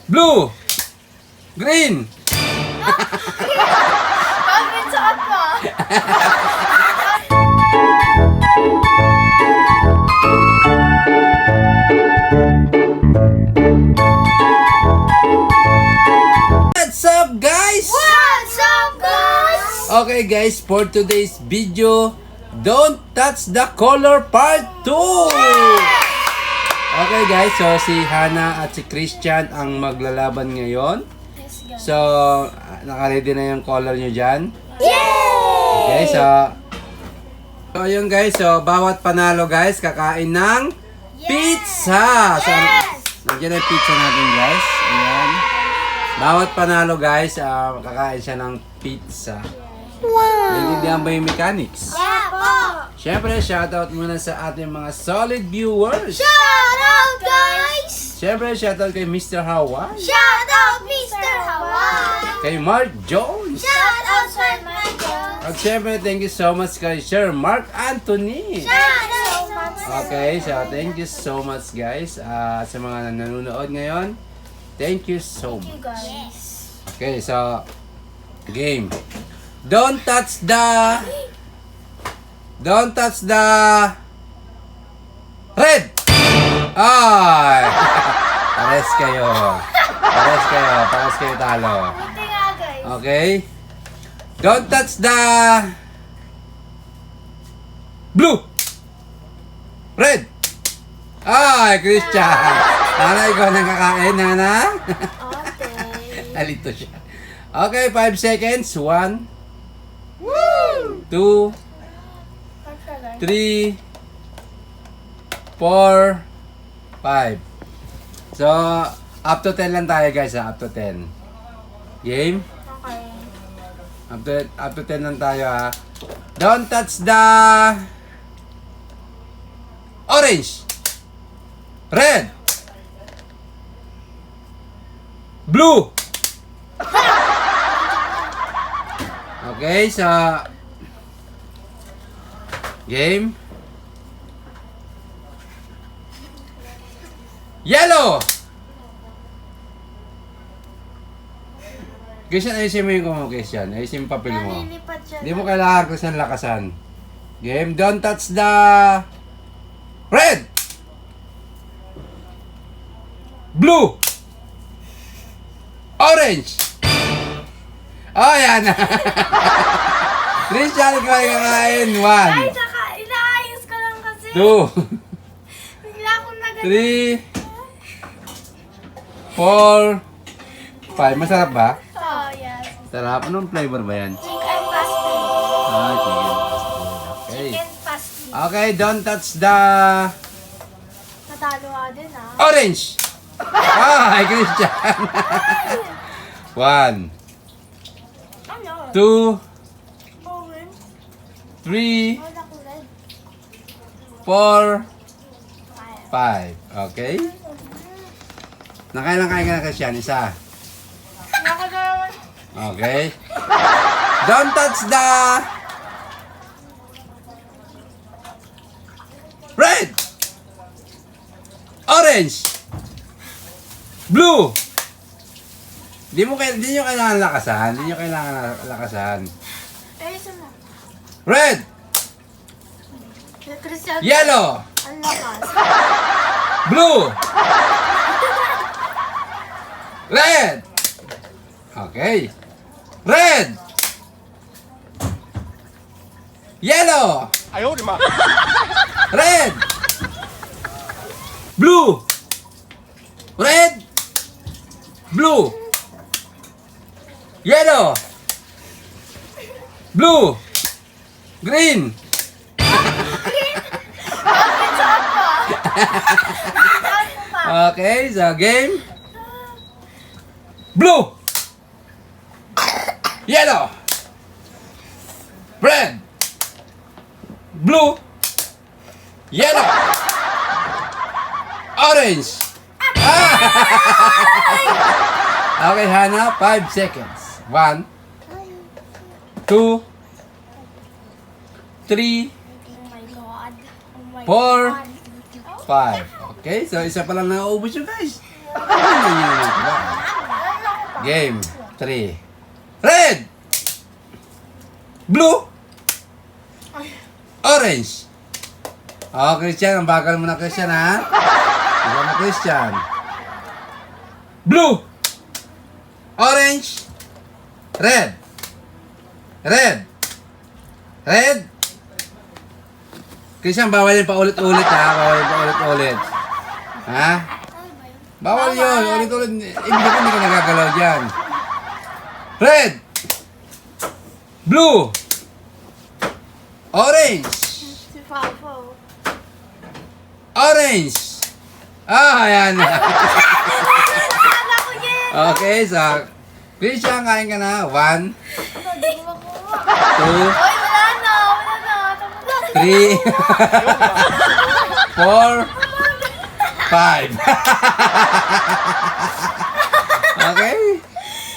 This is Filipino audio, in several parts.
Blue. Green. Bakit suot mo? What's up, guys? What's up, guys? Okay, guys, for today's video, don't touch the color part 2. Okay, guys, so si Hana at si Christian ang maglalaban ngayon. Yes, guys. So, naka-ready na yung color nyo dyan. Yay! Okay, so ayun guys, so bawat panalo guys, kakain ng pizza. So, nandiyan ang pizza natin guys. Ayan. Bawat panalo guys, kakain siya ng pizza. Wow! Naiintindihan ba yung mechanics? Yeah po! Siyempre, shoutout muna sa ating mga solid viewers. Shout out, guys! Siyempre, shoutout kay Mr. Hawaii. Shout out, Mr. Hawaii! Kay Mark Jones. Shout out, Sir Michael! At siyempre, thank you so much kay Sir Mark Anthony. Shout out, Mama! Okay, so thank you so much guys sa mga nanonood ngayon. Thank you so You much. guys. Okay, so game. Don't touch the red. Ay! Pares kayo. Pares kayo talo. Buti nga, guys. Okay? Don't touch the blue. Red. Ay, Christian. Hana, ikaw nang kakain, Hana? Okay. Nalito siya. Okay, 5 seconds. 1, Woo! 2, 3, 4, 5. So, up to 10 lang tayo guys, ha? Up to 10. Game? Okay. Up to 10 lang tayo, ha? Don't touch the orange. Red. Blue. Okay, so game. Yellow. Christian, ayusin mo yung kumo, Christian. Ayusin yung papel mo. Nalilipat siya. Hindi mo kailangan Christian lakasan. Game, don't touch the red. Blue. Orange. Oh, yan. Christian, ikaw ay kakain. 1, Ay, saka inaayos ko lang kasi. 2, Bigla akong nagano. 3, 4, 5. Masarap ba? Oh, yes. Sarap. Anong flavor ba yan? Chicken pasty. Ah, chicken. Okay. Chicken pasty. Okay, don't touch the Natalo ka din, ah. orange. Ah, Christian. 1, Ano? 2, Owen? 3, Wala ko red. 4, Fire. 5. Okay? Nakailang kain ka na, Christian? Isa. Nakagawan. Okay. Don't touch the red, orange, blue. Di nyo kailangan lakasan. Ayos na. Red, Christian. yellow, Ang lakas. blue, red. Okay. Red, yellow, red, blue, red, blue, yellow, blue, green. Bakit suot mo? Suot mo pa. Okay, so game. Blue, yellow, red, blue, yellow, orange. Okay, Hana, 5 seconds. 1, 2, 3, Oh my God. Oh my 4, God. 5. Okay, so isa pa lang nauubos yun guys. Ano yun? Game 3. Red! Blue! Orange! Oh, Christian, ang bagal mo na, Christian, ha? Bagal na, Christian. Blue! Orange! Red! Red! Red! Christian, bawal yun paulit-ulit, ha? Bawal yun paulit-ulit. Ha? Bawal yun. Ulit-ulit. Hindi ka nagagalaw dyan. Red! Blue! Orange! Si Papa. Orange! Ah, ayan. Alam ko yan. Okay, so, Christian, kain ka na. 1, Hindi ko makuha. 2, Oy, wala na. Wala na. Tapos na. 3, 4, 5. Okay?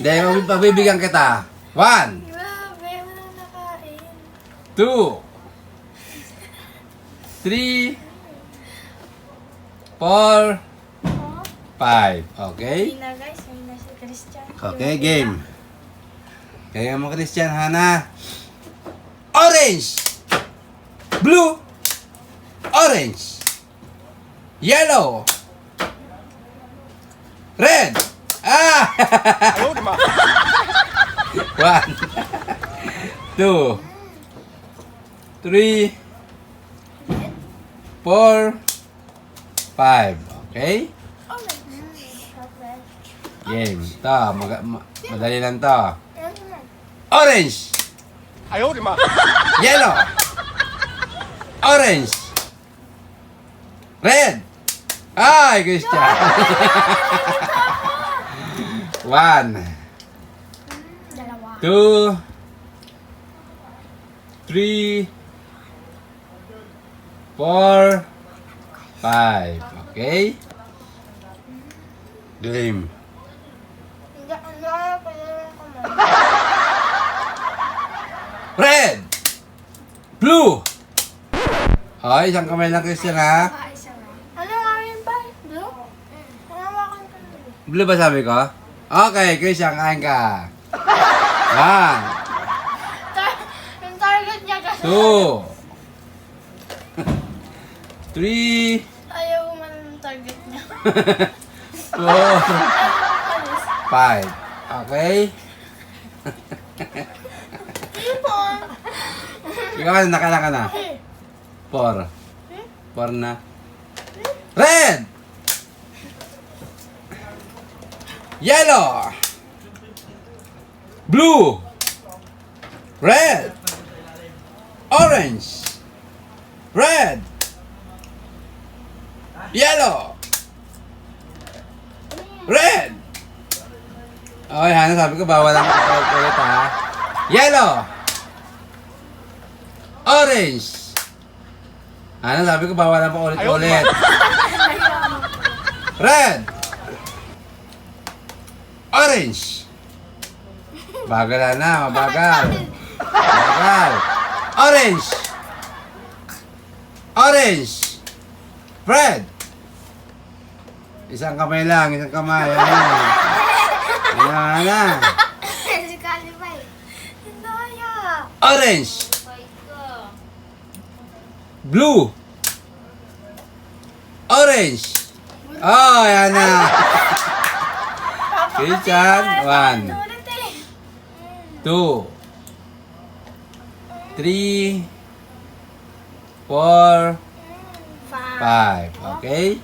Hindi, pabibigyan kita. 1, Grabe, wala nakain. 2, 3, 4, 5. Okay? Hindi na guys, hindi na si Christian. Okay, game. Kaya mo, Christian, Hana. Orange! Blue! Orange! Yellow! Red! Ah! 1, 2, 3, 4, 5. Okay? Oh my God. Chocolate. Game. Ito, madali lang to. Ayan na. Orange! 哎呦我的妈！ Yellow! Orange! Red! Ay, Christian! 1, Dalawa. 2, 3, 4, 5. Okay? Game. Hindi, ano ayaw ko yung kamay. Red! Blue! Okay, isang kamay lang, Christian, ha? Ano nga yun ba? Blue? Hanawakan ko na blue. Blue ba sabi ko? Okay, Christian, kain ka. 1, Yung target niya kasi. 2, 3, Ayaw man yung target niya. 4, Ayaw alis. 5. Okay? Tipon. Ikaw na, nakala ka na. 4. 4 na. Red! Yellow! Blue! Red! Orange! Red! Yellow! Red! Okay, Hana, sabi ko bawal ang ulit, ha? Yellow! Orange! Hana, sabi ko bawal ang ulit. Red! Orange! Bagal na, mabagal. Mabagal. Orange! Orange! Red! Isang kamay lang, isang kamay. Ayan na. Si Kalibay. Hinaya. Orange! Blue! Orange! Oh, ayan na. Christian, 1, 2, 3, 4, 5. Okay?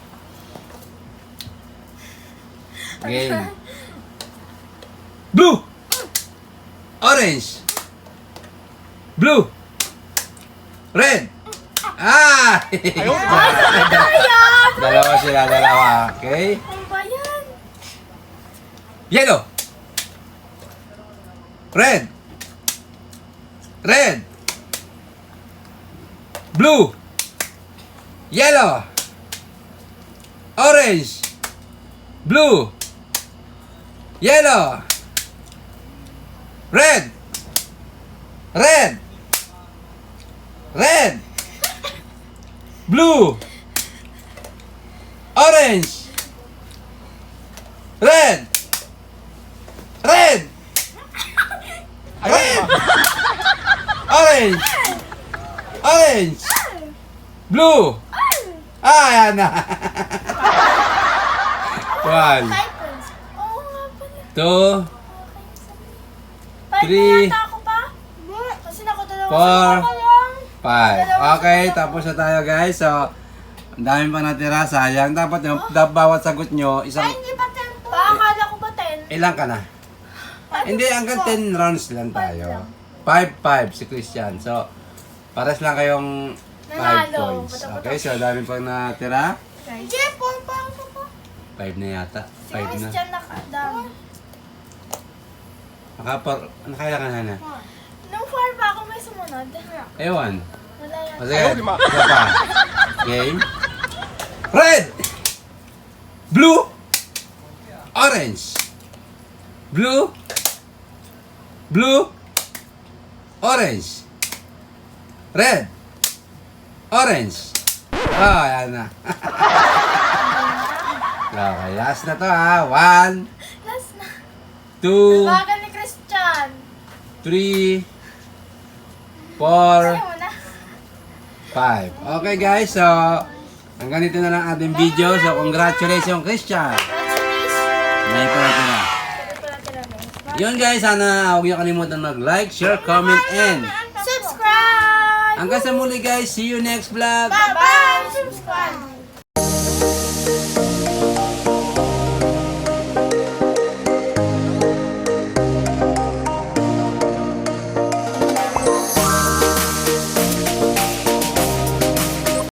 Game. Blue! Orange! Blue! Red! Ah! Dalawa sila, dalawa. Okay? Ano ba yan? Yellow! Red! Red! Blue! Yellow! Orange! Blue! Yellow! Red! Red! Red! Blue! Orange! Red! Orange! Orange! Blue! Ah, yan na. 1, Typos. Oo nga pala. 2, Five Three. na yata ako pa. Kasi nakadalawa Four. sa lang. 5. Okay, tapos na tayo guys. So, ang dami pa natira. Sayang. Dapat yung bawat sagot nyo, isang, Ay, hindi pa 10 po. Akala ko ba 10? ilang ka na? Hindi, hanggang 10 rounds lang tayo. 5-5 si Christian. So, pares lang kayong 5 Nanalo. points. Okay, so dami pang natira. Hindi, 4 pa ako pa. 5 na yata. Si 5 na. Christian nakadami. Nakailan ka na? Nung 4 pa ako may sumunod. Ewan. Wala yan. O sige, isa pa. Game. Red! Blue! Orange! Blue! Blue! Orange! Red! Orange! Oh, ayan na. Okay, last na to ha. 1, Last na. 2, Bagal ni Christian. 3, 4, Ayaw mo na. 5. Okay guys, so hanggang dito na lang ating video. So congratulations Christian. Congratulations. May pa natira. Ito pala tira, guys. Yun guys, sana huwag niyo kalimutan mag-like, share, comment, and Subscribe! hanggang sa muli guys. See you next vlog. Bye-bye! Subscribe!